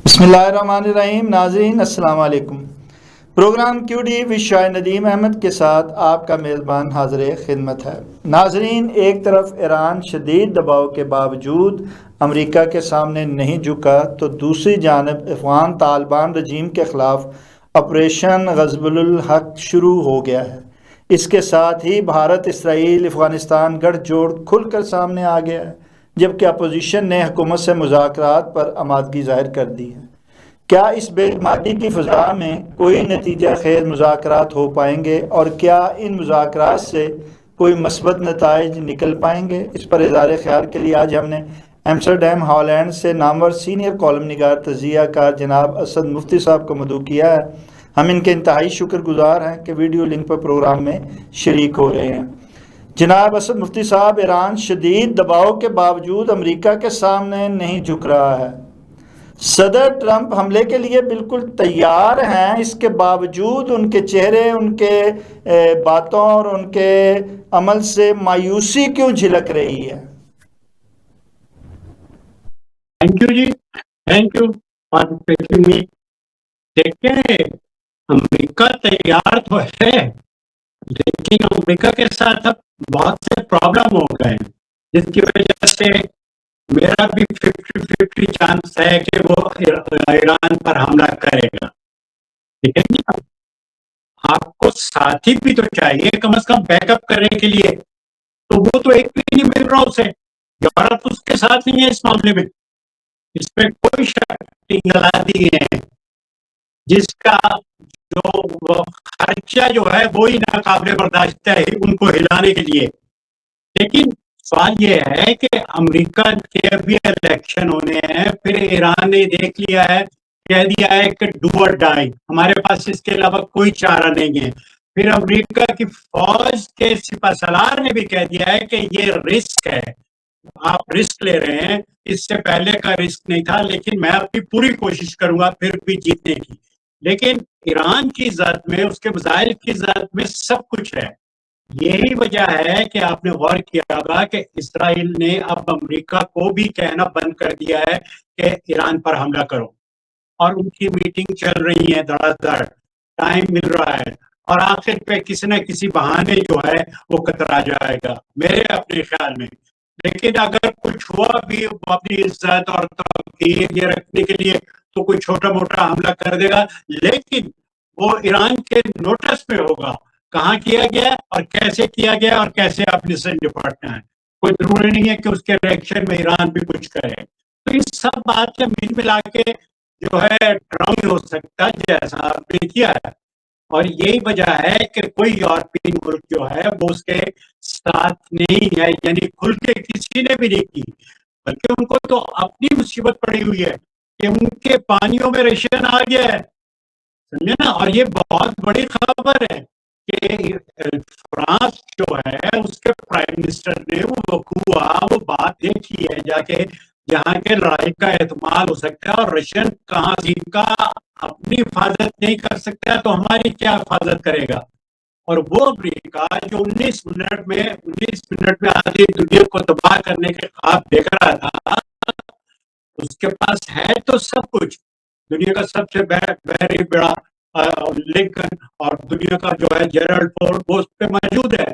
बिस्मिल्लाहिर्रहमानिर्रहीम। नाज़रीन अस्सलाम वालेकुम। प्रोग्राम क्यूडी विशाय नदीम अहमद के साथ आपका मेज़बान हाज़िर खिदमत है। नाज़रीन, एक तरफ ईरान शदीद दबाव के बावजूद अमरीका के सामने नहीं झुका तो दूसरी जानब अफ़गान तालिबान रजीम के ख़िलाफ़ ऑपरेशन ग़ज़बुल हक़ शुरू हो गया है। इसके साथ ही भारत इसराइल अफ़गानिस्तान गठजोड़ खुलकर सामने आ गया है, जबकि अपोजिशन ने हुकूमत से मुज़ाकरात पर आमादगी ज़ाहिर कर दी है। क्या इस बेमादी की फ़ज़ा में कोई नतीजा खेज़ मुज़ाकरात हो पाएंगे और क्या इन मुज़ाकरात से कोई मस्बत नताइज निकल पाएंगे? इस पर इज़हार ख्याल के लिए आज हमने एम्स्टरडैम हॉलैंड से नामवर सीनियर कॉलम निगार तजिया कार जनाब असद मुफ्ती साहब को मदऊ किया है। हम इनके इंतहाई शुक्रगुजार हैं कि वीडियो लिंक पर प्रोग्राम में शरीक हो रहे हैं। जनाब असद मुफ्ती साहब, ईरान शदीद दबाव के बावजूद अमरीका के सामने नहीं झुक रहा है। सदर ट्रंप हमले के लिए बिल्कुल तैयार हैं, इसके बावजूद उनके चेहरे, उनके बातों और उनके अमल से मायूसी क्यों झलक रही है? थैंक यू जी, thank you for taking me. देखिए, अमेरिका तैयार तो है, लेकिन अमेरिका के साथ अब बहुत से प्रॉब्लम हो गए हैं, जिसकी वजह से मेरा भी 50-50 चांस है कि वो ईरान पर हमला करेगा। ठीक है जी, आपको साथी भी तो चाहिए कम से कम बैकअप करने के लिए, तो वो तो एक भी नहीं मिल रहा उसे। यूरोप उसके साथ नहीं है इस मामले में, इस पे कोई शक नहीं गला दी है। जिसका जो खर्चा जो है वो ही नाकाबिले बर्दाश्त है उनको हिलाने के लिए। लेकिन सवाल ये है कि अमेरिका के अभी इलेक्शन होने हैं, फिर ईरान ने देख लिया है, कह दिया है कि डू और डाई, हमारे पास इसके अलावा कोई चारा नहीं है। फिर अमेरिका की फौज के सिपहसालार ने भी कह दिया है कि ये रिस्क है, आप रिस्क ले रहे हैं, इससे पहले का रिस्क नहीं था, लेकिन मैं अपनी पूरी कोशिश करूंगा फिर भी जीतने की। लेकिन ईरान की ज़ात में, उसके मिसाइल की ज़ात में सब कुछ है। यही वजह है कि आपने गौर किया होगा कि इसराइल ने अब अमेरिका को भी कहना बंद कर दिया है कि ईरान पर हमला करो, और उनकी मीटिंग चल रही है धड़ाधड़, टाइम मिल रहा है, और आखिर पे किसी न किसी बहाने जो है वो कतरा जाएगा मेरे अपने ख्याल में। लेकिन अगर कुछ हुआ भी अपनी इज्जत और तौकीर ये रखने के लिए, तो कोई छोटा मोटा हमला कर देगा, लेकिन वो ईरान के नोटिस में होगा कहाँ किया गया और कैसे किया गया और कैसे आपने से निपटना है। कोई जरूरी नहीं है कि उसके रिएक्शन में ईरान भी कुछ करे। तो इस सब बात के मिल मिला के जो है ड्राउन हो सकता है जैसा आपने किया है, और यही वजह है कि कोई यूरोपियन मुल्क जो है वो उसके साथ नहीं है, यानी खुल के किसी ने भी नहीं की, बल्कि उनको तो अपनी मुसीबत पड़ी हुई है कि उनके पानियों में रशियन आ गया है, समझे ना। और ये बहुत बड़ी खबर है कि फ्रांस जो है उसके प्राइम मिनिस्टर ने वो बात देखी है जाके, जहाँ के लड़ाई का एहतमाल हो सकता है, और रशियन कहाँ जिनका अपनी हिफाजत नहीं कर सकता तो हमारी क्या हिफाजत करेगा। और वो अमेरिका जो 19 मिनट में आधी दुनिया को तबाह करने के ख्वाब देख रहा था, उसके पास है तो सब कुछ, दुनिया का सबसे बहरी बड़ा लिंकन और दुनिया का जो है जेरल्ड फोर्ड वो उस पर मौजूद है।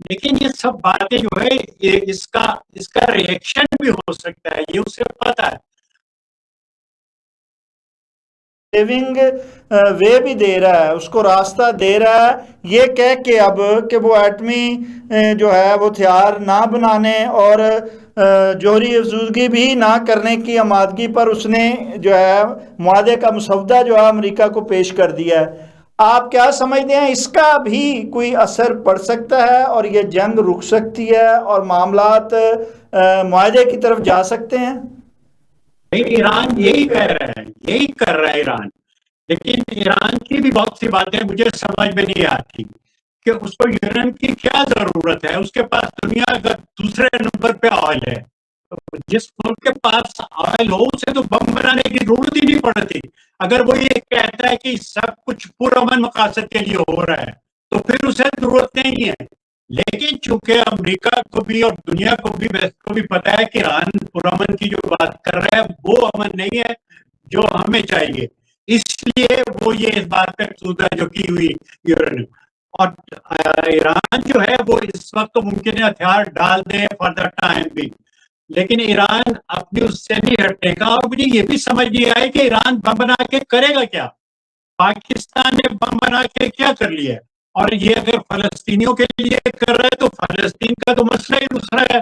लेकिन ये सब बातें जो है ये इसका इसका रिएक्शन भी हो सकता है, ये उसे पता है। सेविंग वे भी दे रहा है, उसको रास्ता दे रहा है, ये कह के अब कि वो एटमी जो है वो हथियार ना बनाने और जौहरी अफजूदगी भी ना करने की आमादगी पर उसने जो है मुआहदे का मसौदा जो है अमेरिका को पेश कर दिया है। आप क्या समझते हैं, इसका भी कोई असर पड़ सकता है और ये जंग रुक सकती है और मामलात मुआहदे की तरफ जा सकते हैं? ईरान यही कह रहा है, यही कर रहा है ईरान। लेकिन ईरान की भी बहुत सी बातें मुझे समझ में नहीं आती कि उसको यूरेनियम की क्या जरूरत है। उसके पास दुनिया का दूसरे नंबर पे ऑयल है, तो जिस मुल्क के पास ऑयल हो उसे तो बम बनाने की जरूरत ही नहीं पड़ती। अगर वो ये कहता है कि सब कुछ पुरअमन मकासद के लिए हो रहा है तो फिर उसे जरूरत नहीं है। लेकिन चूंकि अमेरिका को भी और दुनिया को भी, वेस्ट को भी पता है कि ईरान पुरअमन की जो बात कर रहा है वो अमन नहीं है, जो हमें चाहिए, इसलिए वो ये इस बात पे अफसुदा जो की हुई यूरेनियम। और ईरान जो है वो इस वक्त तो मुमकिन है हथियार डाल दे फॉर द टाइम भी, लेकिन ईरान अपनी उससे नहीं हटेगा। और मुझे ये भी समझ नहीं आया कि ईरान बम बना के करेगा क्या। पाकिस्तान ने बम बना के क्या कर लिया है? और ये अगर फलस्तीनियों के लिए कर रहा है तो फलस्तीन का तो मसला ही दूसरा है।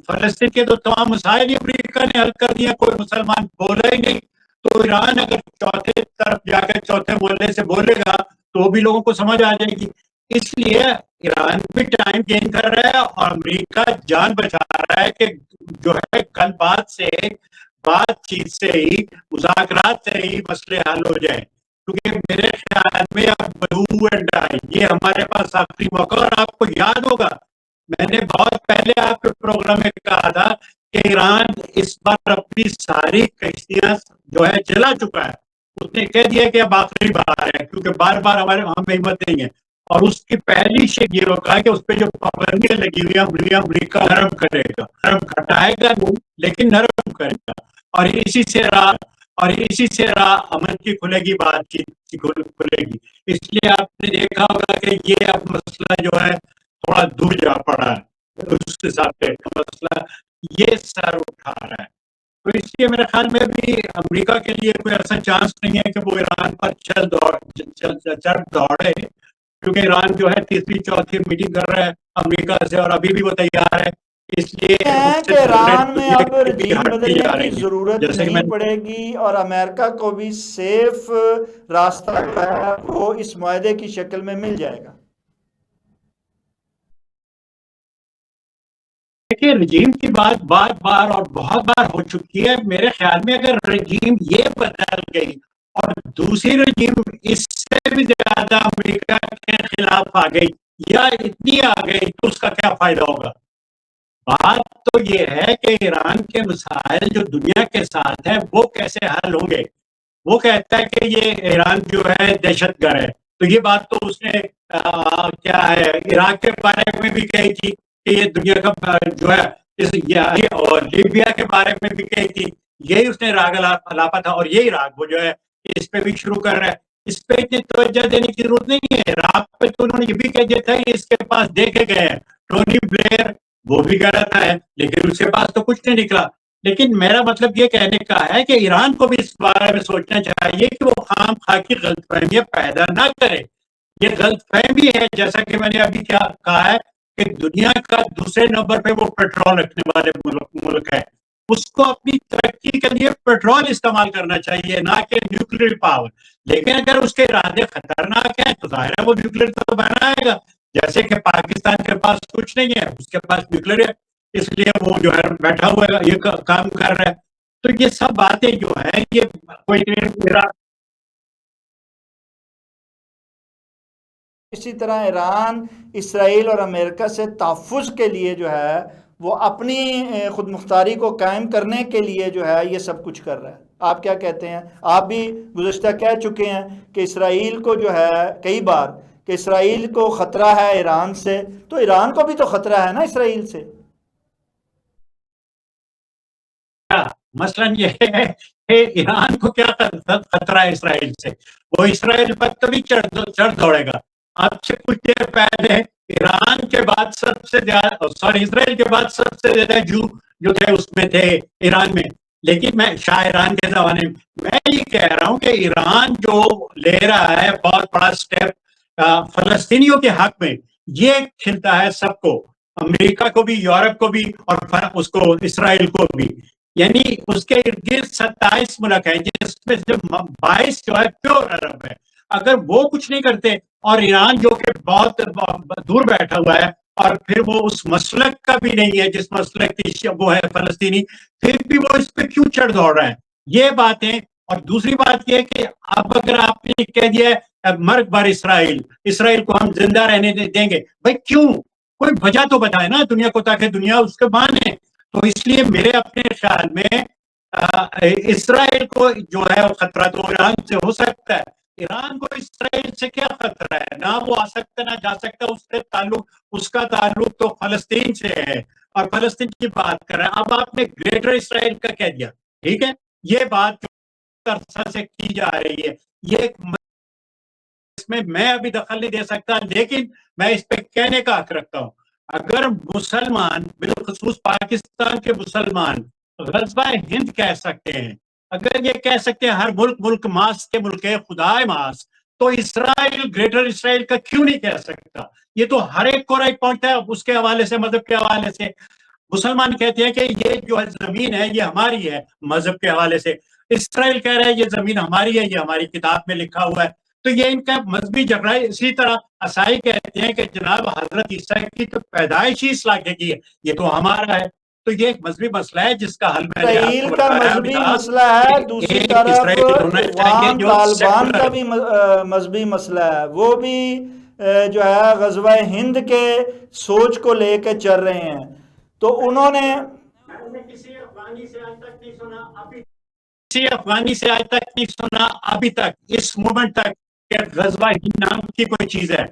फलस्तीन के तो तमाम मसाइल ही अमेरिका ने हल कर दिया, कोई मुसलमान बोला ही नहीं। तो ईरान अगर चौथे तरफ जाकर चौथे मोहल्ले से बोलेगा तो भी लोगों को समझ आ जाएगी। इसलिए ईरान भी टाइम गेन कर रहा है और अमेरिका जान बचा रहा है कि जो है कल बातचीत से ही, मुज़ाकरात से ही मसले हल हो जाए। क्योंकि मेरे ख्याल में अब डू एंड डाई, ये हमारे पास आखिरी मौका। और आपको याद होगा मैंने बहुत पहले आपके प्रोग्राम में कहा था कि ईरान इस बार अपनी सारी कश्तियां जो है जला चुका है। उसने कह दिया कि अब आखिरी बार है, क्योंकि बार बार हमारे हमें हिम्मत नहीं है। और उसकी पहली शिक ये रोका है कि उस पर जो पाबंदियां लगी हुई है अमरीका नरम करेगा, नरम घटाएगा नहीं लेकिन नरम करेगा। और इसी से राह अमन की खुलेगी, बातचीत की खुलेगी। इसलिए आपने देखा होगा कि ये अब मसला जो है थोड़ा दूर जा पड़ा है, उस हिसाब से मसला ये सर उठा रहा है। तो इसलिए मेरे ख्याल में भी अमेरिका के लिए कोई ऐसा चांस नहीं है कि वो ईरान पर चल दौड़े, क्योंकि ईरान जो है तीसरी चौथी मीटिंग कर रहा है अमेरिका से और अभी भी वो तैयार है। इसलिए हैं कि ईरान में अब रजीम बदलने की जैसे ज़रूरत कि नहीं पड़ेगी और अमेरिका को भी सेफ रास्ता जो है वो इस मुआहदे की शक्ल में मिल जाएगा। देखिए रजीम की बात बार बार और बहुत बार हो चुकी है। मेरे ख्याल में अगर रजीम ये बदल गई और दूसरी रजीम इससे भी ज्यादा अमेरिका के खिलाफ आ गई या इतनी आ गई तो उसका क्या फायदा होगा। बात तो ये है कि ईरान के मसाइल जो दुनिया के साथ है वो कैसे हल होंगे। वो कहता है कि ये ईरान जो है दहशतगर्द है, तो ये बात तो उसने क्या है इराक के बारे में भी कही थी कि ये दुनिया का जो है और लीबिया के बारे में भी कही थी। यही उसने राग अलापा था और यही राग वो जो है इस पे भी शुरू कर रहा है। इस पे इतनी तवज्जो देने की जरूरत नहीं है। इराक पे तो उन्होंने ये भी कह दिया था कि इसके पास देखे गए हैं टोनी ब्लेयर, वो भी गलत है लेकिन उसके पास तो कुछ नहीं निकला। लेकिन मेरा मतलब ये कहने का है कि ईरान को भी इस बारे में सोचना चाहिए कि वो खाम खा की गलतफहमियां पैदा ना करे। ये गलतफहमी है, जैसा कि मैंने अभी क्या कहा है कि दुनिया का दूसरे नंबर पे वो पेट्रोल रखने वाले मुल्क है। उसको अपनी तरक्की के लिए पेट्रोल इस्तेमाल करना चाहिए, ना कि न्यूक्लियर पावर। लेकिन अगर उसके इरादे खतरनाक हैं तो जाहिर है वो न्यूक्लियर तो बनाएगा। जैसे कि पाकिस्तान के पास कुछ नहीं है, उसके पास न्यूक्लियर है, इसलिए वो जो है बैठा हुआ है, ये काम कर रहा है। तो ये सब बातें जो है ये कोई मेरा इसी तरह ईरान इसराइल और अमेरिका से तहफ़्फ़ुज़ के लिए जो है वो अपनी खुद मुख्तारी को कायम करने के लिए जो है ये सब कुछ कर रहा है। आप क्या कहते हैं? आप भी गुज़श्ता कह चुके हैं कि इसराइल को जो है कई बार कि इसराइल को ख़तरा है ईरान से, तो ईरान को भी तो ख़तरा है ना इसराइल से। मसलन ये है कि ईरान को क्या खतरा है इसराइल से। वो इसराइल पर तभी चढ़ दौड़ेगा। आज से कुछ देर पहले ईरान के बाद सबसे ज्यादा इसराइल के बाद सबसे ज्यादा जो थे उसमें थे ईरान में। लेकिन मैं शाह ईरान के जमाने में मैं ये कह रहा हूं कि ईरान जो ले रहा है बहुत बड़ा स्टेप फलस्तीनियों के हक में, ये खिलता है सबको, अमेरिका को भी, यूरोप को भी और उसको इसराइल को भी। यानी उसके इर्द गिर्द 27 मुल्क है जिसमें से 22 जो है प्योर अरब है। अगर वो कुछ नहीं करते और ईरान जो कि बहुत दूर बैठा हुआ है और फिर वो उस मसलक का भी नहीं है जिस मसलक की वो है फलस्तीनी, फिर भी वो इस पे क्यों चढ़ दौड़ रहा है, ये बातें। और दूसरी बात यह कि अब अगर आपने कह दिया मर्ग बार इसराइल, इसराइल को हम जिंदा रहने देंगे, भाई क्यों? कोई वजह तो बताए ना दुनिया को ताकि दुनिया उसके माने। तो इसलिए मेरे अपने ख्याल में इसराइल को जो है वो खतरा तो ईरान से हो सकता है। ईरान को इसराइल से क्या खतरा है? ना वो आ सकता ना जा सकता। उसका ताल्लुक तो फलस्तीन से है और फलस्तीन की बात कर रहा है। अब आपने ग्रेटर इसराइल का कह दिया, ठीक है, ये बात तरह से की जा रही है। ये इसमें मैं अभी दखल नहीं दे सकता, लेकिन मैं इस पे कहने का हक रखता हूँ। अगर मुसलमान, बिलखुसूस पाकिस्तान के मुसलमान ग़ज़वा हिंद कह सकते हैं, अगर ये कह सकते हैं हर मुल्क मुल्क मास के मुल्क है खुदाए मास, तो इसराइल, ग्रेटर इसराइल का क्यों नहीं कह सकता? ये तो हर एक को राइट पहुंचता है, उसके हवाले से, मजहब के हवाले से। मुसलमान कहते हैं कि ये जो है जमीन है ये हमारी है, मजहब के हवाले से। इसराइल कह रहा है ये जमीन हमारी है, ये हमारी किताब में लिखा हुआ है। तो ये इनका मजहबी झगड़ा है। इसी तरह असाई कहते हैं कि जनाब हजरत ईसा की तो पैदाइश ही इस इलाके की है, ये तो हमारा है। तो ये एक मजहबी मसला है जिसका हल मैंने इसराइल आपको का बताया मजहबी था मसला है, कि दूसरी एक तरफ इसराइल होना चाहिए अफगान जो तालिबान का सेकुलर। भी मजहबी मसला है। वो भी जो है ग़ज़वा हिंद के सोच को लेकर चल रहे हैं। तो उन्होंने मैंने किसी अफगानी से आज तक नहीं सुना, किसी अफगानी से आज तक नहीं सुना अभी तक, इस मोमेंट तक, कि ग़ज़वा हिंद नाम की कोई चीज है।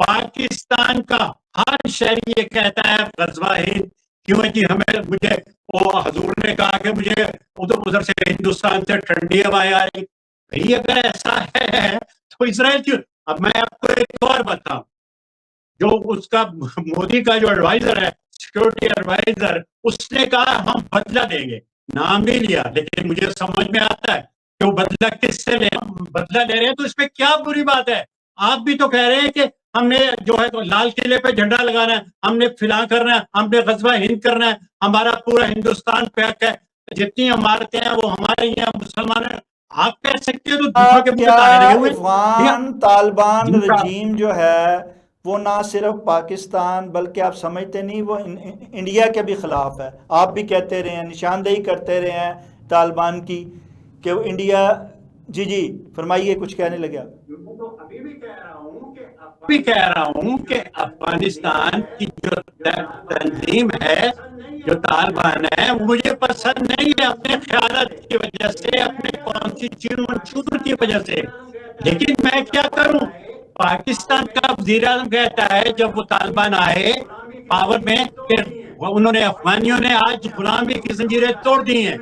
पाकिस्तान का हर शहरी ये कहता है ग़ज़वा हिंद क्यों है कि हमें, मुझे वो हजूर ने कहा कि मुझे उधर उधर से हिंदुस्तान से ठंडी हवाएं आ रही। भाई अगर ऐसा है तो इसराइल क्यों? अब मैं आपको एक और बताऊं, जो उसका मोदी का जो एडवाइजर है, सिक्योरिटी एडवाइजर, उसने कहा हम बदला देंगे, नाम नहीं लिया, लेकिन मुझे समझ में आता है कि वो बदला किससे ले, बदला ले रहे हैं, तो इसमें क्या बुरी बात है? आप भी तो कह रहे हैं कि हमने जो है तो लाल किले पे झंडा लगाना है, हमने फिलहाल करना है, हमने ग़ज़वा हिंद करना है, हमारा पूरा हिंदुस्तान पैक है, जितनी इमारतें हैं वो हमारे ही हैं, मुसलमान है। आप कह सकते हो तो दूसरों के मुंह पे क्या ताले लगे हुए हैं। अफगान तालिबान जिनका रजीम जो है वो ना सिर्फ पाकिस्तान बल्कि आप समझते नहीं वो इंडिया के भी खिलाफ है। आप भी कहते रहे हैं, निशानदेही करते रहे हैं तालिबान की कि वो इंडिया। जी जी फरमाइए, कुछ कहने लगे आप। तो अभी भी कह रहा हूं कि अफगानिस्तान की जो तंजीम है, जो तालिबान है, वो मुझे पसंद नहीं है अपने ख्यालात की वजह से, अपने कॉन्स्टिट्यूशन मंशूर की वजह से। लेकिन मैं क्या करूं? पाकिस्तान का वजीर आजम कहता है जब वो तालिबान आए पावर में, फिर उन्होंने, अफगानियों ने आज गुलामी की जंजीरें तोड़ दी हैं,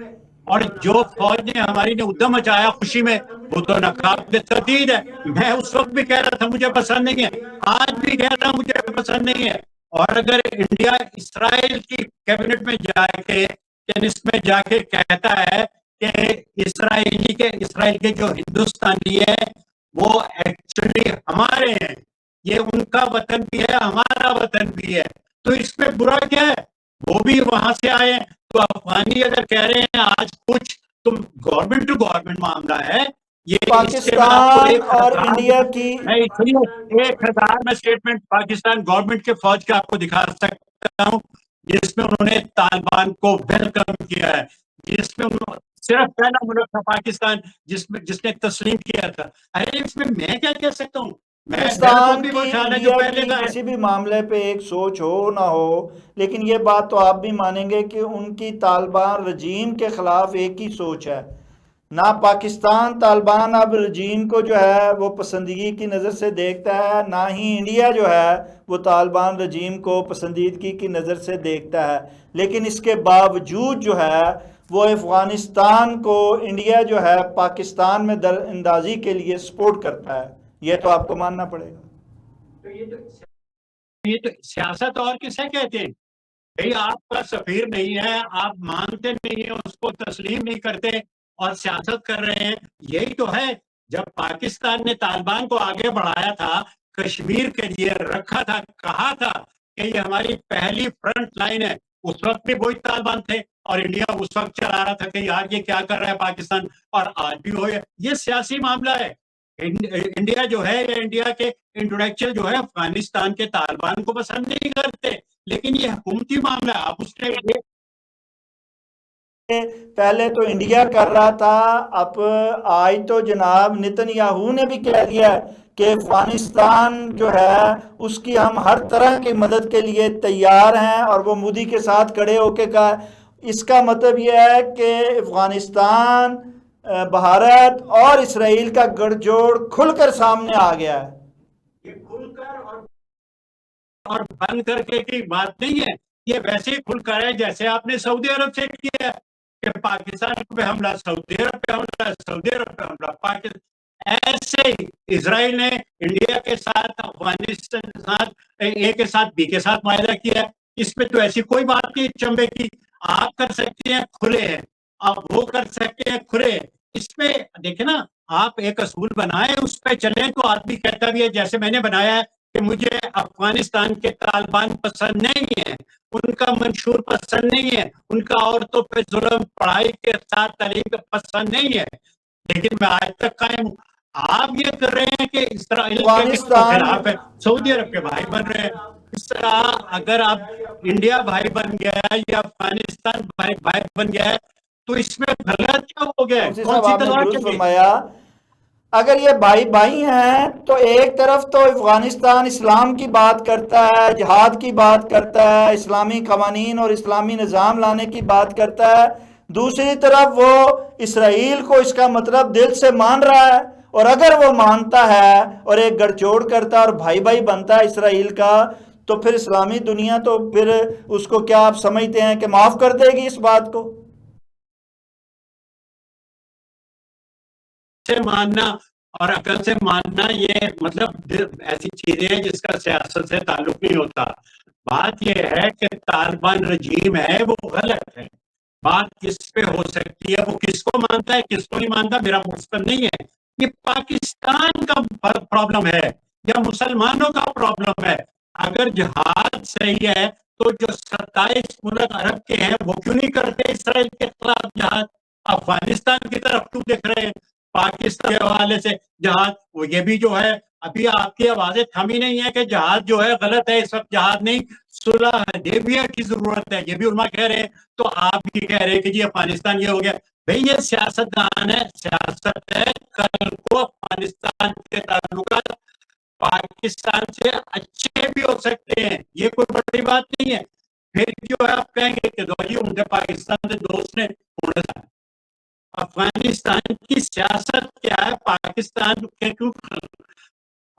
और जो फौज ने हमारी ने उद्यम मचाया खुशी में, वो तो नाकाबिले तर्दीद है। मैं उस वक्त भी कह रहा था मुझे पसंद नहीं है, आज भी कह रहा हूं मुझे पसंद नहीं है। और अगर इंडिया इसराइल की कैबिनेट में जाके, टेनिस में जाके कहता है कि इसराइल के जो हिंदुस्तानी है वो एक्चुअली हमारे हैं, ये उनका वतन भी है, हमारा वतन भी है, तो इसमें बुरा क्या है? वो भी वहां से आए हैं। तो अफगानी अगर कह रहे हैं आज कुछ, तुम गवर्नमेंट टू गवर्नमेंट मामला है ये। इससे मैं आपको पाकिस्तान और इंडिया की नहीं सुनिए, 1000 में स्टेटमेंट पाकिस्तान गवर्नमेंट के फौज के आपको दिखा सकता हूँ, जिसमें उन्होंने तालिबान को वेलकम किया है, जिसमें उन्होंने, सिर्फ पहला मुल्क था पाकिस्तान जिसने तस्लीम किया था। अरे इसमें मैं क्या कह सकता हूँ? मेरा तो पाकिस्तान भी की वो ख्याल है जो इंडिया पहले की का है। किसी भी मामले पे एक सोच हो ना हो, लेकिन ये बात तो आप भी मानेंगे कि उनकी तालिबान रजीम के खिलाफ एक ही सोच है। ना पाकिस्तान तालिबान अब रजीम को जो है वो पसंदीदगी की नज़र से देखता है, ना ही इंडिया जो है वो तालिबान रजीम को पसंदीदगी की नज़र से देखता है। लेकिन इसके बावजूद जो है वो अफ़गानिस्तान को इंडिया जो है पाकिस्तान में दरअंदाजी के लिए सपोर्ट करता है। ये तो आपको मानना पड़ेगा। तो ये तो सियासत और किसे कहते हैं? भाई आपका सफीर नहीं है, आप मानते नहीं है, उसको तस्लीम नहीं करते और सियासत कर रहे हैं, यही तो है। जब पाकिस्तान ने तालिबान को आगे बढ़ाया था, कश्मीर के लिए रखा था, कहा था कि ये हमारी पहली फ्रंट लाइन है, उस वक्त भी वही तालिबान थे, और इंडिया उस वक्त चला रहा था कि यार ये क्या कर रहा है पाकिस्तान, और आज भी हो। ये सियासी मामला है। इंडिया जो है, या इंडिया के इंटेलेक्चुअल जो है अफगानिस्तान के तालिबान को पसंद नहीं करते, लेकिन ये हुकूमती मामला है। अब उसने पहले तो इंडिया कर रहा था, अब आज तो जनाब नेतन्याहू ने भी कह दिया कि अफगानिस्तान जो है उसकी हम हर तरह की मदद के लिए तैयार हैं, और वो मोदी के साथ खड़े होके कहा। इसका मतलब यह है कि अफगानिस्तान, भारत और इसराइल का गठजोड़ खुलकर सामने आ गया है। ये खुलकर और बंद करके की बात नहीं है, ये वैसे ही खुलकर है जैसे आपने सऊदी अरब से किया है। कि पाकिस्तान पे हमला, सऊदी अरब पे हमला, सऊदी अरब पे हमला, पाकिस्तान। ऐसे ही इसराइल ने इंडिया के साथ, अफगानिस्तान के साथ, ए के साथ बी के साथ वायदा किया। इसमें तो ऐसी कोई बात नहीं चंबे की। आप कर सकते हैं, खुले हैं, आप वो कर सकते हैं, खुले। इसमें देखे ना, आप एक असूल बनाए, उस पर चले, तो आदमी कहता भी है, जैसे मैंने बनाया है कि मुझे अफगानिस्तान के तालिबान पसंद नहीं है, उनका मंशूर पसंद नहीं है, उनका औरतों पे जुल्म, पढ़ाई के साथ तालीम पसंद नहीं है, लेकिन मैं आज तक कायम हूं। आप ये कर रहे हैं कि इसराइल के खिलाफ है, सऊदी अरब के भाई बन रहे हैं। इस तरह अगर आप इंडिया भाई बन गया है या अफगानिस्तान भाई बन गया है, तो इसमें गलत क्या हो गया है? कौन सी तलवार चली? अगर ये भाई भाई हैं तो एक तरफ तो अफगानिस्तान इस्लाम की बात करता है, जिहाद की बात करता है, इस्लामी कवानीन और इस्लामी निज़ाम लाने की बात करता है, दूसरी तरफ वो इसराइल को इसका मतलब दिल से मान रहा है। और अगर वो मानता है और एक गठजोड़ करता है और भाई भाई बनता है इसराइल का, तो फिर इस्लामी दुनिया तो फिर उसको क्या आप समझते हैं कि माफ़ कर देगी इस बात को? से मानना और अकल से मानना, ये मतलब ऐसी चीजें हैं जिसका सियासत से ताल्लुक नहीं होता। बात यह है कि तालिबान रजीम है वो गलत है। बात किस पे हो सकती है, वो किसको मानता है किसको नहीं मानता, मेरा मुस्तक नहीं है। ये पाकिस्तान का प्रॉब्लम है या मुसलमानों का प्रॉब्लम है। अगर जहाद सही है तो जो 27 मुल्क अरब के हैं वो क्यों नहीं करते इसराइल के खिलाफ जहाद? अफगानिस्तान की तरफ क्यों देख रहे हैं? पाकिस्तान के हवाले से जहाज, वो ये भी जो है, अभी आपकी आवाजें थमी नहीं है कि जहाज जो है गलत है, इस वक्त जहाज नहीं, सुलह हदैबिया की जरूरत है, ये भी उलमा कह रहे हैं। तो आप भी कह रहे हैं कि जी अफगानिस्तान ये हो गया। भाई ये सियासतदान है, सियासत है। कल को अफगानिस्तान के ताल्लुकात पाकिस्तान से अच्छे भी हो सकते हैं, ये कोई बड़ी बात नहीं है। फिर जो है आप कहेंगे कि दो जी उनके पाकिस्तान से दोस्त ने, अफगानिस्तान की सियासत क्या है? पाकिस्तान के क्यों,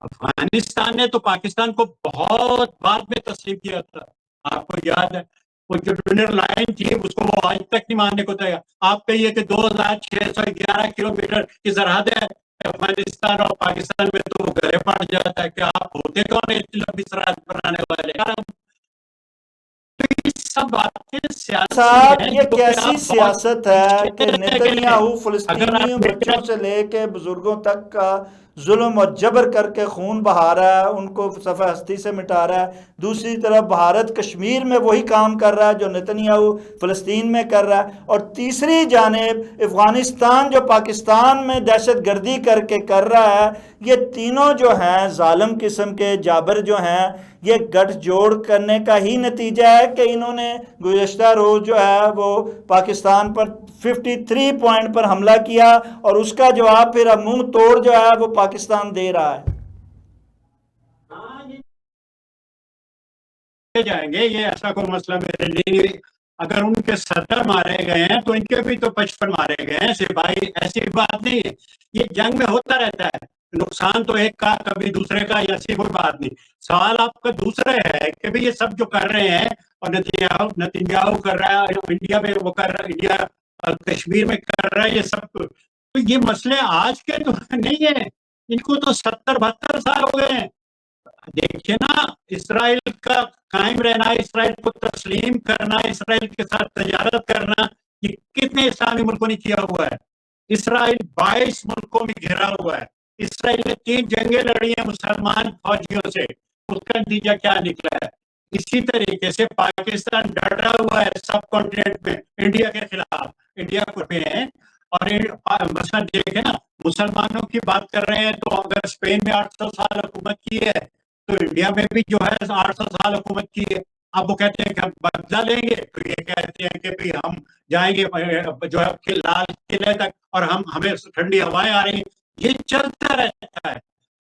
अफगानिस्तान ने तो पाकिस्तान को बहुत बाद में तस्लीम किया था। आपको याद है वो जो डिनर लाइन थी, उसको वो आज तक नहीं मानने को तैयार। आप कहिए कि 2611 किलोमीटर की सरहद है अफगानिस्तान और पाकिस्तान में, तो वो गले पड़ जाता है कि आप होते कौन है इतनी लंबी सरहद बनाने वाले? सब बातें साहब, ये कैसी सियासत है कि नेतन्याहू फिलिस्तीनी बच्चों से लेके बुजुर्गों तक का जुल्म और जबर करके खून बहा रहा है, उनको सफ़े हस्ती से मिटा रहा है। दूसरी तरफ भारत कश्मीर में वही काम कर रहा है जो नेतन्याहू फ़लस्तीन में कर रहा है। और तीसरी जानिब अफ़गानिस्तान जो पाकिस्तान में दहशत गर्दी करके कर रहा है। ये तीनों जो हैं जालिम किस्म के जाबर जो हैं, ये गठजोड़ करने का ही नतीजा है कि इन्होंने गुज़श्ता रोज़ जो है वो पाकिस्तान पर 53 पॉइंट पर हमला किया और उसका जवाब फिर अब मुंह तोड़ जो है वो पाकिस्तान दे रहा है। जाएंगे, ये ऐसा कोई मसला मेरे लिए। अगर उनके 70 मारे गए हैं तो इनके भी तो 55 मारे गए हैं सिपाही, ऐसी बात नहीं है। ये जंग में होता रहता है, नुकसान तो एक का कभी दूसरे का, ऐसी कोई बात नहीं। सवाल आपका दूसरा है कि भाई ये सब जो कर रहे हैं और नतन्याहू कर रहा है, इंडिया में वो कर रहा है, इंडिया कश्मीर में कर रहा है, ये सब तो ये मसले आज के तो नहीं है, इनको तो 70-72 साल हो गए हैं। देखिए ना, इसराइल का कायम रहना, इसराइल को तस्लीम करना, इसराइल के साथ तजारत करना, ये कितने इस्लामी मुल्कों ने किया हुआ है? इसराइल 22 मुल्कों में घिरा हुआ है। इसराइल ने 3 जंगें लड़ी हैं मुसलमान फौजियों से, उसका नतीजा क्या निकला है? इसी तरीके से पाकिस्तान डटा हुआ है सब कॉन्टिनेंट में इंडिया के खिलाफ, इंडिया को पे है। और मसलन देखे ना, मुसलमानों की बात कर रहे हैं तो अगर स्पेन में 800 साल हुकूमत की है तो इंडिया में भी जो है 800 साल हुकूमत की है। अब वो कहते हैं कि हम बदला लेंगे, तो ये कहते हैं कि भाई हम जाएंगे जो है लाल किले तक और हमें ठंडी हवाएं आ रही, ये चलता रहता है।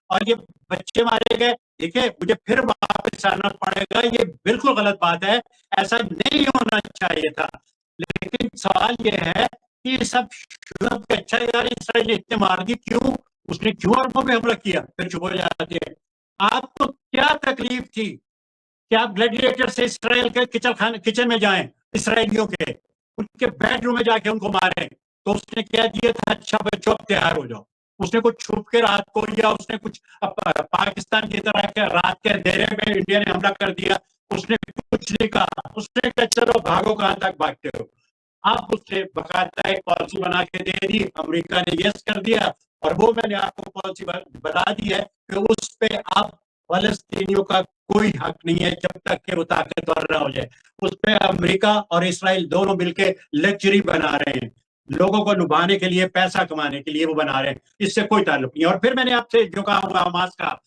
और ये बच्चे मारे गए, ठीक है, मुझे फिर वापस आना पड़ेगा, ये बिल्कुल गलत बात है, ऐसा नहीं होना चाहिए था। लेकिन सवाल ये है कि सब अच्छा यार इसराइल ने इतने मार दी, क्यों, उसने क्यों अरबों में हमला किया? फिर चुप हो जाते हैं। आपको क्या तकलीफ थी कि आप ग्लैडिएटर से इसराइल के किचन में जाएं, इसराइलियों के उनके बेडरूम में जाके उनको मारे, तो उसने कह दिया था अच्छा बच्चों अब तैयार हो जाओ। उसने कुछ छुप के रात को, या उसने कुछ पाकिस्तान की तरह के रात के अंधेरे में इंडिया ने हमला कर दिया, उसने कुछ नहीं कहा। उसने कहा चलो भागो, कहां तक भागते हो। आप उससे बकायदा एक पॉलिसी बना के दे दी, अमेरिका ने यस कर दिया, और वो मैंने आपको पॉलिसी बता दी है कि उस पे आप फलस्तीनियों का कोई हक नहीं है जब तक कि वो ताकतवर ना हो जाए। उस पे अमेरिका और इसराइल दोनों मिलके लग्जरी बना रहे हैं, लोगों को लुभाने के लिए, पैसा कमाने के लिए वो बना रहे हैं, इससे कोई ताल्लुक नहीं है। और फिर मैंने आपसे जो कहा होगा हमास का,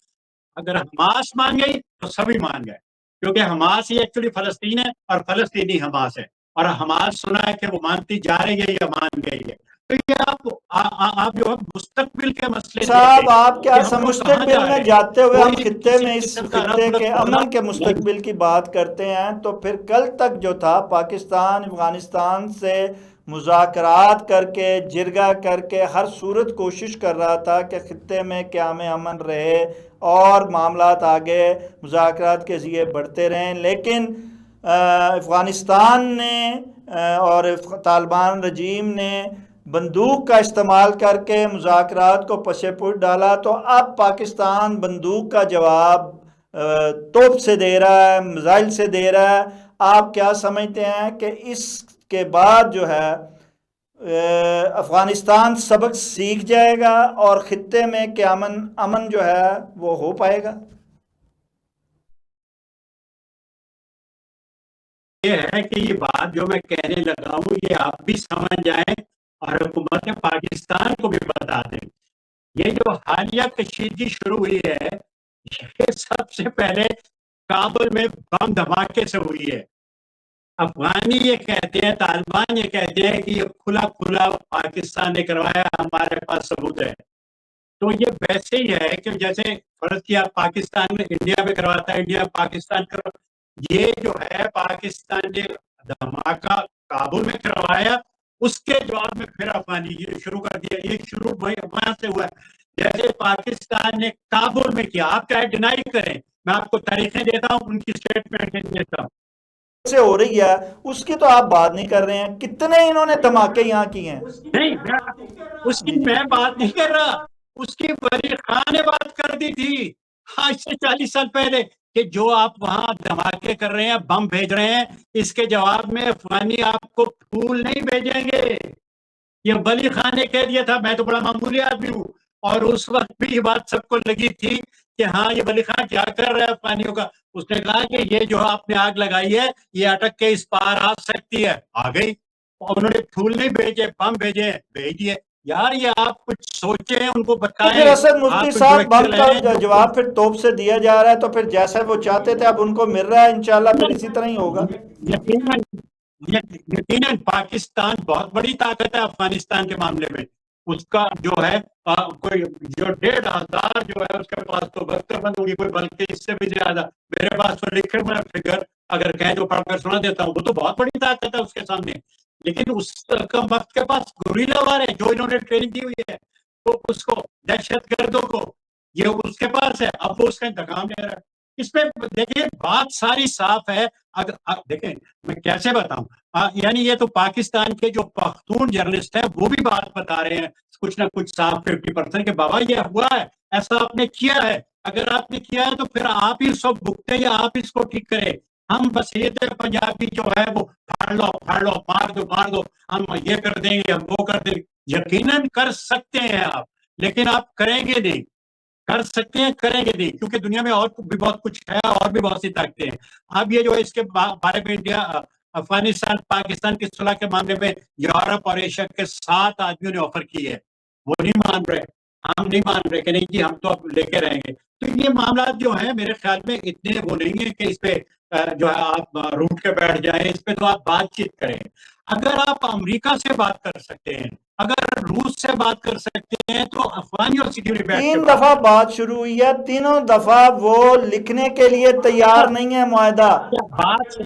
अगर हमास मान गई तो सभी मान गए, क्योंकि हमास ही एक्चुअली फलस्तीन है और फलस्तीनी हमास है, और हमास सुना है कि वो मानती जा रही है या मान गई है। तो ये आप जो है मुस्तकबिल के मसले साहब, आप क्या हम लोग कहाँ मुस्तकबिल जा रहे में हैं, जाते हुए हम कोई खित्ते किसी में, इस किस्म का खित्ते के अमन के नहीं। मुस्तकबिल की बात करते हैं, तो फिर कल तक जो था पाकिस्तान अफगानिस्तान से मुज़ाकरात करके, जिरगा करके, हर सूरत कोशिश कर रहा था कि खित्ते में क़याम अमन रहे और मामलात आगे मुज़ाकरात के ज़रिए बढ़ते रहें। लेकिन अफ़गानिस्तान ने और तालिबान रजीम ने बंदूक का इस्तेमाल करके मुज़ाकरात को पशेपुट डाला। तो अब पाकिस्तान बंदूक का जवाब तोप से दे रहा है, मिसाइल से दे रहा है। आप क्या समझते हैं कि इसके बाद जो है अफ़गानिस्तान सबक सीख जाएगा और ख़ित्ते में क्या अमन जो है वो हो पाएगा? ये है कि ये बात जो मैं कहने लगा हूँ ये आप भी समझ जाएं और हुकूमत पाकिस्तान को भी बता दें। ये जो हालिया कशीदगी शुरू हुई है, ये सबसे पहले काबुल में बम धमाके से हुई है। अफगानी ये कहते हैं, तालिबान ये कहते हैं कि ये खुला खुला पाकिस्तान ने करवाया, हमारे पास सबूत है। तो ये वैसे ही है कि जैसे फर्ज किया पाकिस्तान में इंडिया में करवाता है, इंडिया पाकिस्तान कर, ये जो है पाकिस्तान ने धमाका काबुल में करवाया, उसके जवाब में फिर अफगानी ये शुरू कर दिया। ये शुरू वहां से हुआ, जैसे पाकिस्तान ने काबुल में किया। आप चाहे डिनाई करें, मैं आपको तारीखें देता हूँ, उनकी स्टेटमेंट देता हूँ। से हो रही है उसकी तो आप बात नहीं कर रहे हैं। कितने इन्होंने धमाके यहाँ किए हैं? नहीं, उसकी जी जी। मैं बात नहीं कर रहा, उसकी वली खान ने बात कर दी थी आज से 40 साल पहले कि जो आप वहां धमाके कर रहे हैं, बम भेज रहे हैं, इसके जवाब में अफगानी आपको फूल नहीं भेजेंगे। ये वली खान ने कह दिया था, मैं तो बड़ा मामूली आदमी हूँ, और उस वक्त भी ये बात सबको लगी थी कि हाँ ये वली खान क्या कर रहा है अफगानियों का। उसने कहा कि ये जो आपने आग लगाई है ये अटक के इस पार आ सकती है, आ गई। और उन्होंने फूल नहीं भेजे, बम भेजे, भेज दिए। यार ये आप कुछ सोचें, उनको तो फिर बताएं, असद मुफ्ती आप साहब, बम इंटेलेक्चुअल हैं का जो जवाब फिर तोप से दिया जा रहा है, तो फिर जैसा वो चाहते थे अब उनको मिल रहा है। इंशाल्लाह फिर इसी तरह ही होगा। यकीनन यकीनन पाकिस्तान बहुत बड़ी ताकत है अफगानिस्तान के मामले में। उसका जो है कोई जो 1,500 जो है उसके पास तो बख्तरबंद होगी, कोई बल्कि इससे भी ज्यादा। मेरे पास तो लिखे हुए फिगर अगर कहें तो पढ़कर सुना देता हूँ, वो तो बहुत बड़ी ताकत है उसके सामने। लेकिन उस कम वक्त के पास गुरीला वार है जो इन्होंने ट्रेनिंग दी हुई है, तो उसको दहशत गर्दों को ये उसके पास है, अब वो उसका इंतकाम ले रहा है। इसमें देखिए बात सारी साफ है। अगर देखें मैं कैसे बताऊं, यानी ये तो पाकिस्तान के जो पख्तून जर्नलिस्ट है वो भी बात बता रहे हैं कुछ ना कुछ साफ 50% के बाबा ये हुआ है, ऐसा आपने किया है। अगर आपने किया है तो फिर आप ही सब भुगते या आप इसको ठीक करें। हम बस ये थे पंजाबी जो है वो फाड़ लो, मार दो, हम ये कर देंगे, हम वो कर देंगे। यकीनन कर सकते हैं आप, लेकिन आप करेंगे नहीं। कर सकते हैं, करेंगे नहीं, क्योंकि दुनिया में और भी बहुत कुछ है, और भी बहुत सी ताकतें हैं। अब ये जो है इसके बारे में इंडिया अफगानिस्तान पाकिस्तान की सुलह के मामले में यूरोप और एशिया के 7 आदमियों ने ऑफर की है, वो नहीं मान रहे। हम नहीं मान रहे कि नहीं जी हम तो अब लेके रहेंगे। तो ये मामला जो है मेरे ख्याल में इतने वो नहीं है कि इस पे जो है आप रूठ के बैठ जाएं। इस पे तो आप बातचीत करें। अगर आप अमेरिका से बात कर सकते हैं, अगर रूस से बात कर सकते हैं, तो अफगानियों से क्यों नहीं बैठ के 3 दफा बात शुरू हुई है, तीनों दफा वो लिखने के लिए तैयार नहीं है मुआहदा। बात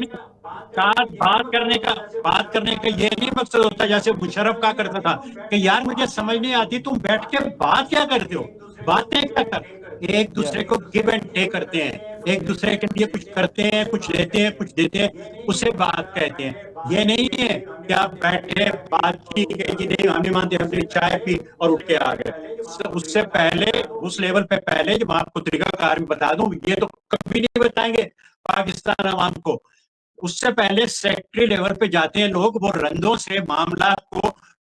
बात करने का ये नहीं मकसद होता, जैसे मुशर्रफ का करता था कि यार मुझे समझ नहीं आती, तुम बैठ के बात क्या करते हो, बातें क्या कर एक दूसरे को गिव एंड टेक करते हैं, एक दूसरे के लिए कुछ करते हैं, कुछ लेते हैं, कुछ देते हैं, उसे बात कहते हैं। ये नहीं है कि आप बैठे बात की कि नहीं हम नहीं मानते, हमने चाय पी और उठ के आ गए। उससे पहले उस लेवल पे पहले जब आपको तरीकाकार में बता दूं, ये तो कभी नहीं बताएंगे पाकिस्तान अवाम को। उससे पहले सेक्रेटरी लेवल पे जाते हैं लोग, वो रंदों से मामला को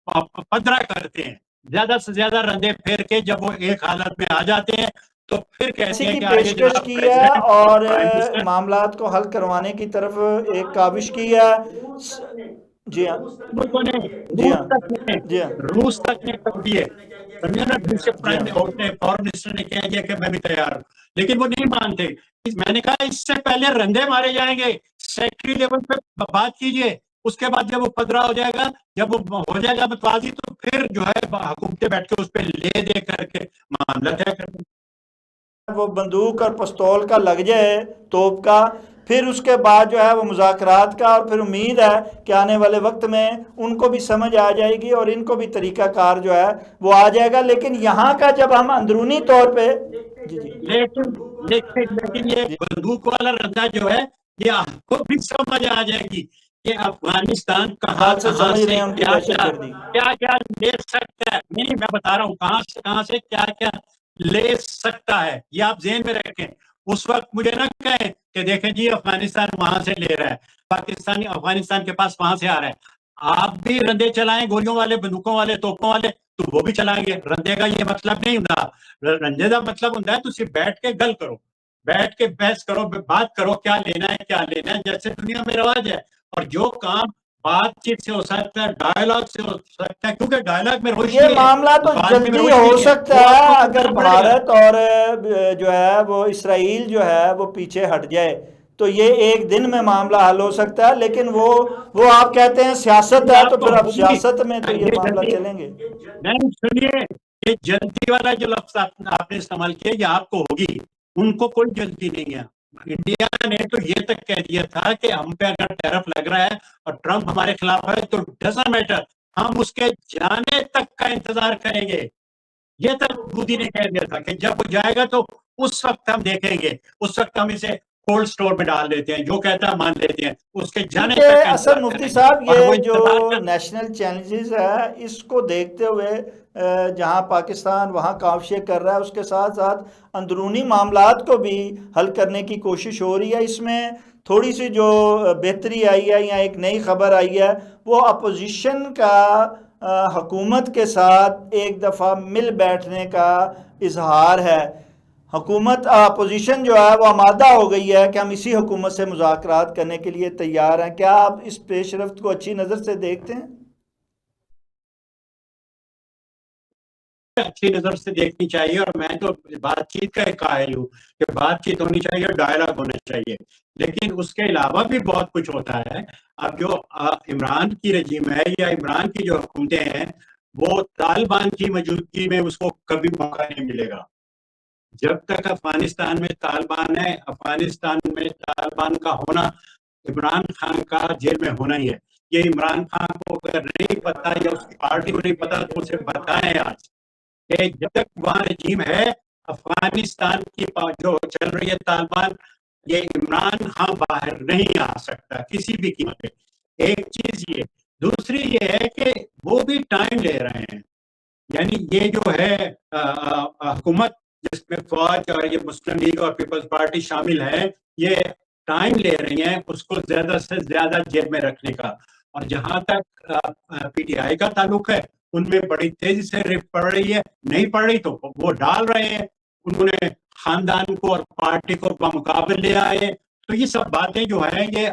पधरा करते हैं, ज्यादा से ज्यादा रंदे फेर के जब वो एक हालत में आ जाते हैं तो फिर कहते किसी हैं की कि आइए पेशकश जनाब की है प्रेसिडेंट और और प्राइम मिनिस्टर। मामलात को हल करवाने की तरफ एक काविश की है। जी हाँ, मुल्कों ने जी रूस हाँ, तक ने जी हाँ, रूस तक ने कर दिए। दूसरे जी प्राइम हाँ। फॉरेन मिनिस्टर ने कह दिया कि मैं भी तैयार हूँ, लेकिन वो नहीं मानते। मैंने कहा इससे पहले रंधे मारे जाएंगे, सेक्रेटरी लेवल पे बात कीजिए, उसके बाद जब वो पदरा हो जाएगा, जब वो हो जाएगा मतवाजी, तो फिर जो है हुकूमतें बैठ के उस पर ले दे करके मामला तय कर। वो बंदूक और पिस्तौल का लग जाए, तोप का, फिर उसके बाद जो है वो मुज़ाकरात का, और फिर उम्मीद है कि आने वाले वक्त में उनको भी समझ आ जाएगी और इनको भी तरीकाकार जो है वो आ जाएगा। लेकिन यहाँ का जब हम अंदरूनी तौर पे, जी जी लेकिन लेकिन ये जी, बंदूक वाला रद्दा जो है, ये आपको भी समझ आ जाएगी कि अफगानिस्तान कहाँ हाल से कहाँ समझ रहे से हैं उनकी क्या दहशत क्या गर्दी। क्या क्या ले सकता है। नहीं, मैं बता रहा हूँ कहाँ से क्या क्या ले सकता है, ये आप जेहन में रखें। उस वक्त मुझे ना कहें कि देखें जी अफगानिस्तान वहां से ले रहा है, पाकिस्तानी अफगानिस्तान के पास वहां से आ रहा है। आप भी रंदे चलाएं, गोलियों वाले, बंदूकों वाले, तोपों वाले, तो वो भी चलाएंगे। रंदे का ये मतलब नहीं होता। रंदे का मतलब होता है तुम बैठ के गल करो, बैठ के बहस करो, बात करो, क्या लेना है क्या लेना है, जैसे दुनिया में रवाज है। और जो काम बातचीत से हो सकता है, डायलॉग से हो सकता है, क्योंकि डायलॉग में ये रोशनी है, मामला तो मुकालमे में जल्दी रोशनी हो है, सकता वो है आपको अगर करना पड़ेगा। भारत और जो है वो इसराइल जो है वो पीछे हट जाए, तो ये एक दिन में मामला हल हो सकता है। लेकिन वो आप कहते हैं सियासत ये है, तो आपको फिर अब होगी, सियासत में तो ये ये मामला जल्दी चलेंगे। नहीं, सुनिए, ये जल्दी वाला जो लफ्ज आपने इस्तेमाल किया, ये आपको होगी, उनको कोई जल्दी नहीं है। इंडिया ने तो ये तक कह दिया था कि हम पे अगर टैरिफ लग रहा है और ट्रंप हमारे खिलाफ है तो डजंट मैटर, हम उसके जाने तक का इंतजार करेंगे। ये तक मोदी ने कह दिया था कि जब वो जाएगा तो उस वक्त हम देखेंगे, उस वक्त हम इसे कोल्ड स्टोर में डाल देते हैं, जो कहता है मान लेते हैं, उसके जाने क्योंकि तक का असल इंतजार मुफ्ती करेंगे। साहब और वो ये जो इंतजार का नेशनल चैलेंजेस है इसको देखते हुए जहाँ पाकिस्तान वहाँ काविशें कर रहा है, उसके साथ साथ अंदरूनी मामलात को भी हल करने की कोशिश हो रही है। इसमें थोड़ी सी जो बेहतरी आई है या एक नई खबर आई है, वो अपोजिशन का हुकूमत के साथ एक दफ़ा मिल बैठने का इजहार है। हुकूमत अपोजिशन जो है वो आमादा हो गई है कि हम इसी हुकूमत से मुज़ाकरात करने के लिए तैयार हैं। क्या आप इस पेशरफ्त को अच्छी नज़र से देखते हैं? अच्छी नजर से देखनी चाहिए, और मैं तो बातचीत का एक कायल हूँ कि बातचीत होनी चाहिए, डायलॉग होना चाहिए। लेकिन उसके अलावा भी बहुत कुछ होता है। अब जो इमरान की रजीम है या इमरान की जो हुकूमतें हैं, वो तालिबान की मौजूदगी में उसको कभी मौका नहीं मिलेगा। जब तक अफगानिस्तान में तालिबान है, अफगानिस्तान में तालिबान का होना इमरान खान का जेल में होना ही है। ये इमरान खान को अगर नहीं पता या उसकी पार्टी को नहीं पता तो उसे बताएं आज कि जब तक वहां रजीम है, अफगानिस्तान की जो चल रही है तालिबान, ये इमरान खान बाहर नहीं आ सकता किसी भी कीमत पे। एक चीज ये, दूसरी ये है कि वो भी टाइम ले रहे हैं। यानी ये जो है हुकूमत जिसमें फौज और ये मुस्लिम लीग और पीपल्स पार्टी शामिल है, ये टाइम ले रही हैं उसको ज्यादा से ज्यादा जेब में रखने का। और जहां तक पीटीआई का ताल्लुक है, उनमें बड़ी तेजी से रिप पड़ रही है, नहीं पड़ रही तो वो डाल रहे हैं। उन्होंने खानदान को और पार्टी को बमुकाबले ले आए। तो ये सब बातें जो है ये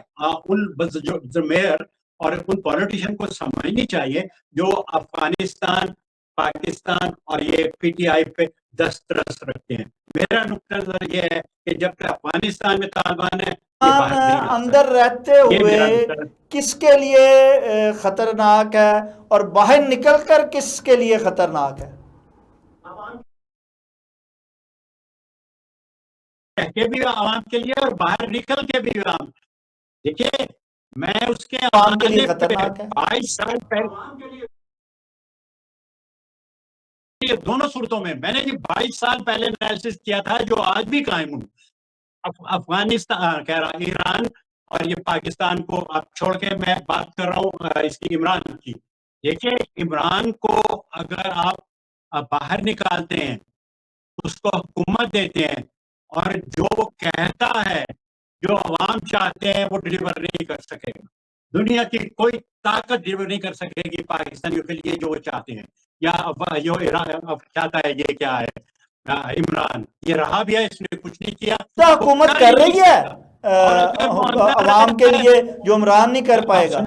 उन जो मेयर और उन पॉलिटिशियन को समझनी चाहिए जो अफगानिस्तान, पाकिस्तान और ये पीटीआई पे दस्तरस रखते हैं। मेरा नुक्ता नजर ये है कि जब तक अफगानिस्तान में तालिबान है, ये बाहर नहीं आ अंदर सकते। रहते ये हुए मेरा नुक्ता किसके लिए खतरनाक है और बाहर निकलकर किसके लिए खतरनाक है? कह के भी आवाम के लिए और बाहर निकल के भी आवाम। देखिए, मैं उसके आवाम के लिए आने पे खतरनाक है। 22 साल पहले ये दोनों सूरतों में मैंने ये 22 साल पहले एनालिसिस किया था, जो आज भी कायम हूँ। अफगानिस्तान कह रहा, ईरान और ये पाकिस्तान को अब छोड़ के मैं बात कर रहा हूँ इसकी, इमरान की। देखिए, इमरान को अगर आप बाहर निकालते हैं, उसको हुकूमत देते हैं, और जो वो कहता है, जो अवाम चाहते हैं, वो डिलीवर नहीं कर सकेगा। दुनिया की कोई ताकत डिलीवर नहीं कर सकेगी पाकिस्तानियों के लिए जो वो चाहते हैं, या जो ईरान चाहता है। ये क्या है, इमरान ये रहा भी है, इसने कुछ नहीं किया, तो हुकूमत कर रही है और अगर वो अंदर अवाम के लिए जो इमरान नहीं कर पाएगा।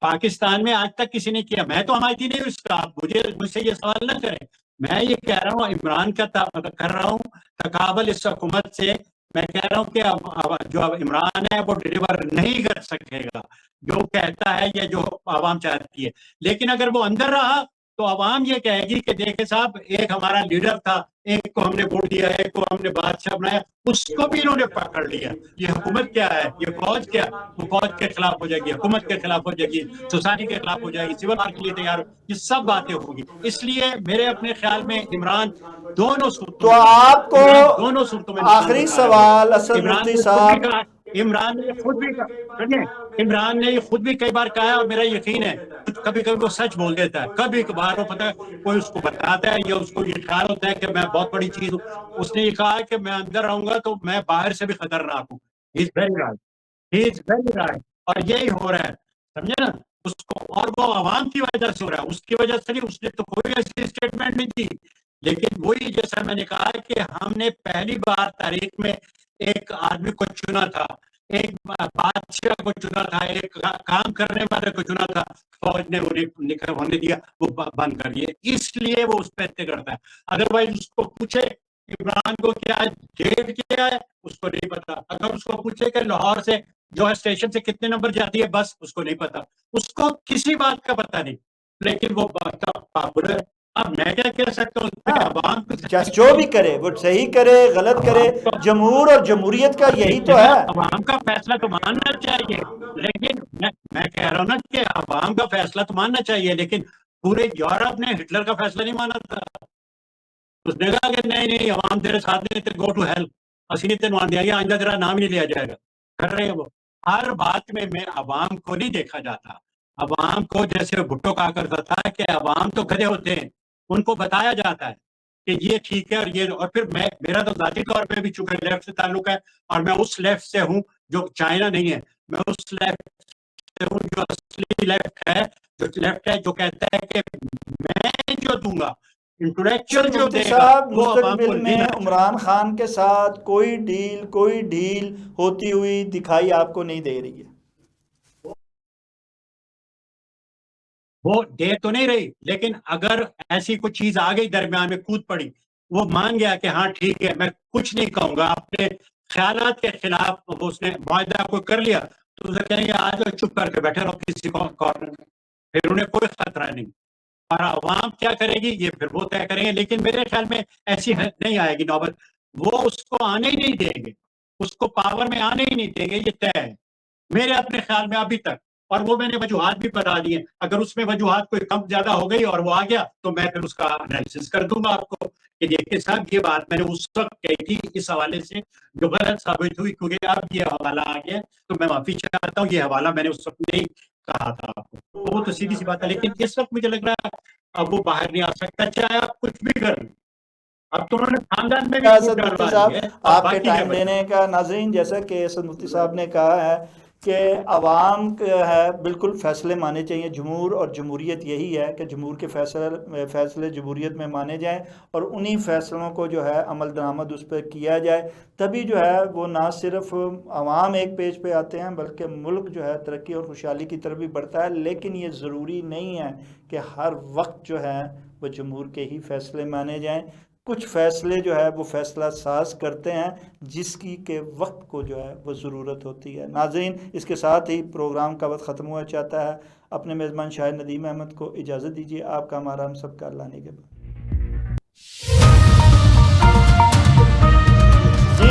पाकिस्तान में आज तक किसी ने किया, मैं तो हमायती नहीं उसका, आप मुझसे ये सवाल ना करें। मैं ये कह रहा हूँ, इमरान का कर रहा हूँ तकाबल इस हुकूमत से। मैं कह रहा हूँ कि अब जो इमरान है वो डिलीवर नहीं कर सकेगा जो कहता है या जो आवाम चाहती है। लेकिन अगर वो अंदर रहा तो आवाम ये कहेगी कि देखे साहब, एक हमारा लीडर था, एक को हमने वोट दिया, एक को हमने बादशाह बनाया, उसको भी इन्होंने पकड़ लिया। ये हुकूमत क्या है, ये फौज क्या, वो फौज के खिलाफ हो जाएगी, हुकूमत के खिलाफ हो जाएगी, सोसाइटी के खिलाफ हो जाएगी, सिविल वार के लिए तैयार, ये सब बातें होगी। इसलिए मेरे अपने ख्याल में इमरान दोनों सूरतों, तो आपको दोनों सूरतों में आखिरी सवाल असद मुफ्ती साहब, इमरान ने खुद भी इमरान ने खुद भी कई बार कहा है, और मेरा यकीन है कभी कभी वो सच बोल देता है, कभी कभार वो पता है कोई उसको बताता है या उसको ये ख्याल होता है कि मैं बहुत बड़ी चीज हूँ। उसने ये कहा है कि मैं अंदर रहूंगा तो मैं बाहर से भी खतरनाक हूँ। He is very right, he is very right, और यही हो रहा है, समझे ना उसको। और वो आवाम की वजह से हो रहा है, उसकी वजह से नहीं, उसने तो कोई ऐसी स्टेटमेंट नहीं दी। लेकिन वही जैसा मैंने कहा कि हमने पहली बार तारीख में एक आदमी को चुना था, एक बादशाह को चुना था, एक काम करने वाले को चुना था, फौज ने उन्हें होने दिया, वो बंद कर दिए, इसलिए वो उस पर हत्या करता है। अदरवाइज उसको पूछे इमरान को क्या डेट क्या है, उसको नहीं पता। अगर उसको पूछे कि लाहौर से जो है स्टेशन से कितने नंबर जाती है बस, उसको नहीं पता, उसको किसी बात का पता नहीं। लेकिन वो पॉपुलर है। अब मैं क्या कह सकता हूँ, हाँ, जो भी करे वो सही करे गलत करे, जमहूर और जमहूरियत का यही तो है। अवाम का फैसला तो मानना चाहिए, लेकिन मैं कह रहा हूँ ना कि अवाम का फैसला तो मानना चाहिए, लेकिन पूरे यूरोप ने हिटलर का फैसला नहीं माना था। उसने कहा कि नहीं नहीं, अवाम तेरे साथ नहीं, तेरे गो टू हेल्प, असी नहीं तेन दिया, आइंदा तेरा नाम ही नहीं लिया जाएगा। कर रहे हैं वो। हर बात में मैं अवाम को नहीं देखा जाता। अवाम को, जैसे भुट्टो कहा करता था कि अवाम तो गधे होते हैं, उनको बताया जाता है कि ये ठीक है और ये, और फिर मेरा तो जाती तौर पे भी चूंकि लेफ्ट से ताल्लुक है, और मैं उस लेफ्ट से हूँ जो चाइना नहीं है, मैं उस लेफ्ट से हूँ जो असली लेफ्ट है, जो कहता है कि मैं जो दूंगा इंटेलेक्चुअल जो देगा वो अवाम को मुस्तकबिल में इमरान खान के साथ कोई डील होती हुई दिखाई आपको नहीं दे रही है? वो दे तो नहीं रही, लेकिन अगर ऐसी कोई चीज आ गई दरमियान में, कूद पड़ी, वो मान गया कि हाँ ठीक है मैं कुछ नहीं कहूंगा, अपने ख्यालात के खिलाफ उसने मुआहदा को कर लिया, तो उसे कहेंगे आज चुप करके बैठे रहो किसी कॉर्नर में, फिर उन्हें कोई खतरा नहीं। और अवाम क्या करेगी ये फिर वो तय करेंगे, लेकिन मेरे ख्याल में ऐसी नहीं आएगी नौबत, वो उसको आने ही नहीं देंगे, उसको पावर में आने ही नहीं देंगे, ये तय है मेरे अपने ख्याल में अभी तक। और वो मैंने वजूहात भी बता दिए, अगर उसमें वजूहात कोई कम ज्यादा हो गई और वो आ गया तो मैं फिर उसका एनालिसिस कर दूंगा आपको कि देखिए साहब ये बात मैंने उस वक्त कही थी इस हवाले से, जो गलत साबित हुई, क्योंकि अब ये हवाला आ गया तो मैं माफी चाहता हूँ, ये हवाला मैंने उस वक्त नहीं कहा था आपको, तो वो तो सीधी सी बात है। लेकिन इस वक्त मुझे लग रहा है अब वो बाहर नहीं आ सकता, चाहे आप कुछ भी कर लें। अब तो उन्होंने खानदान में भी असद मुफ्ती साहब, आपके टाइम देने का। नाजरीन, जैसा कि असद मुफ्ती साहब ने कहा है कि अवाम है बिल्कुल फ़ैसले माने चाहिए, जमहूर और जमहूरियत यही है कि जमहूर के फ़ैसले जमहूरियत में माने जाएं और उन्हीं फ़ैसलों को जो है अमल दरामद उस पर किया जाए, तभी जो है वो ना सिर्फ अवाम एक पेज पे आते हैं बल्कि मुल्क जो है तरक्की और खुशहाली की तरफ भी बढ़ता है। लेकिन ये ज़रूरी नहीं है कि हर वक्त जो है वो जमहूर के ही फ़ैसले माने जाएँ। कुछ फ़ैसले जो है वो फ़ैसला साज करते हैं जिसकी के वक्त को जो है वो ज़रूरत होती है। नाज़रीन, इसके साथ ही प्रोग्राम का वक्त ख़त्म हुआ चाहता है। अपने मेज़बान शाहिद नदीम अहमद को इजाज़त दीजिए। आपका हमारा हम सब का अल्लाह ने के बाद।